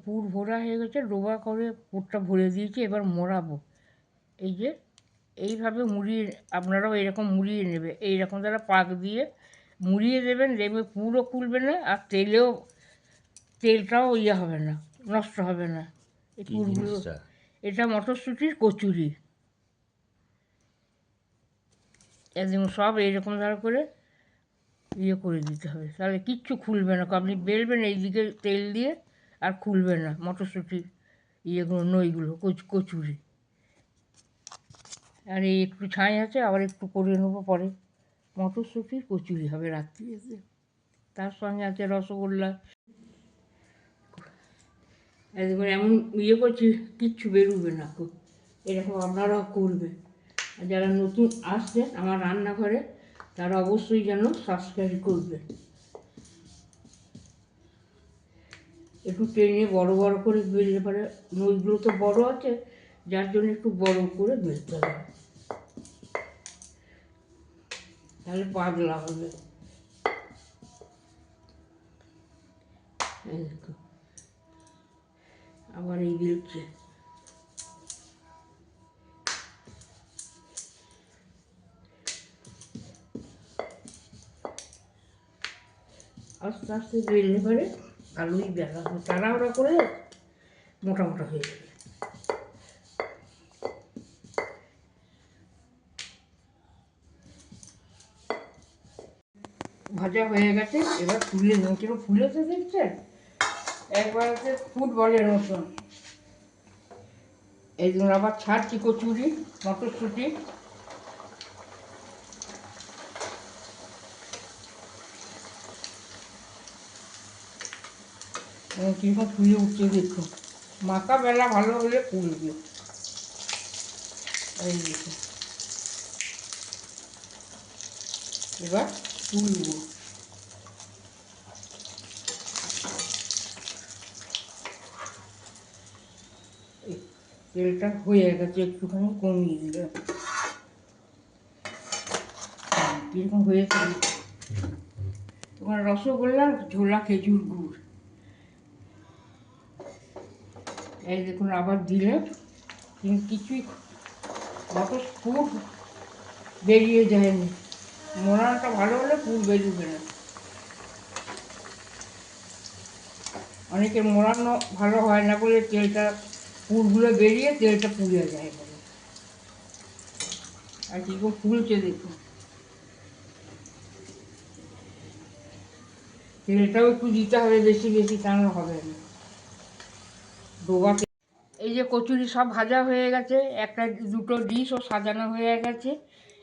পুর ভরা হয়ে গেছে, ডোবা করে পুরটা ভরে দিয়েছি, এবার মোড়াবো। এই যে এইভাবে মুড়িয়ে, আপনারাও এরকম মুড়িয়ে নেবে, এইরকম দ্বারা পাক দিয়ে মুড়িয়ে দেবেন, দেখবে পুরও খুলবে না, আর তেলটাও হবে না, নষ্ট হবে না। এই পুরগুলো, এটা মটরশুঁটির কচুরি। একদম সব এইরকম দ্বারা করে করে দিতে হবে, তাহলে কিচ্ছু খুলবে না। আপনি বেলবেন এইদিকে তেল দিয়ে, আর খুলবে না মটরশুঁটির নইগুলো, কচুরি। আর এই একটু ছাই আছে, আবার একটু করে নেবো পরে। মটরশুঁটির কচুরি হবে রাত্রিতে, তার সঙ্গে আছে রসগোল্লা। একবার এমন করছি, কিচ্ছু বেরোবে না, এরকম আপনারাও করবেন। আর যারা নতুন আসছেন আমার রান্নাঘরে, তারা অবশ্যই যেন সাবস্ক্রাইব করবেন। একটু টেনে বড় বড় করে বেললে পারে, নইগুলো তো বড় আছে, যার জন্য একটু বড় করে বেলতে হবে, তাহলে পাতলা হবে। আবার এই বেলছে, আস্তে আস্তে বেললে পারে আলুই বেলা হবে, তাড়াহুড়া করে মোটা মোটা হয়ে যাবে। ভাজা হয়ে গেছে, এবার তুলে নেব। কিরকম ফুলেছে দেখছেন, একবারে ফুটবলের মতন। এই জন্য আবার ছাড়ছি কচুরি, মটরশুঁটি। কীরকম ফুলে উঠছে দেখুন, মাথা বেলা ভালো হলে ফুলবে। এই দেখুন, এবার তুলব। তেলটা হয়ে গেছে, একটুখানি কমিয়ে দিলাম। কীরকম হয়েছে তোমার রসগোল্লা, ঝোলা খেজুর গুড়। এই দেখুন আবার দিলাম, কিন্তু কিছুই পুর বেরিয়ে যায়নি। মোড়ানোটা ভালো হলে পুর বেরোবে না। অনেকে মোড়ানো ভালো হয় না বলে তেলটা, পুরগুলো বেরিয়ে তেলটা পুড়ে যায় বলে। আর কীরকম ফুলছে দেখুন, তেলটাও একটু দিতে হবে বেশি বেশি, কেন হবে না। ডোবাতে এই যে কচুরি সব ভাজা হয়ে গেছে, একটা দুটো ডিশও সাজানো হয়ে গেছে।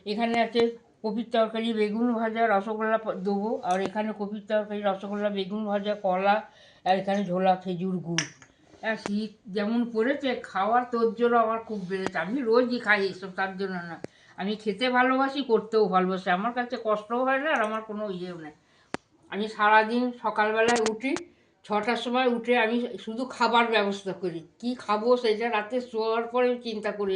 এখানে আছে কপির তরকারি, বেগুন ভাজা, রসগোল্লা দেবো, আর এখানে কপির তরকারি, রসগোল্লা, বেগুন ভাজা, কলা, আর এখানে ঝোলা খেজুর গুড়। আর শীত যেমন পড়েছে, খাওয়ার তোড়জোড় আমার খুব বেড়েছে। আমি রোজই খাই এসব, তার জন্য না, আমি খেতে ভালোবাসি, করতেও ভালোবাসি, আমার কাছে কষ্টও হয় না, আর আমার কোনো ইয়েও নেই। আমি সারাদিন সকালবেলায় উঠি, 6টার সময় উঠে আমি শুধু খাবার ব্যবস্থা করি, কি খাবো সেটা রাতে শোয়ার পরে চিন্তা করি।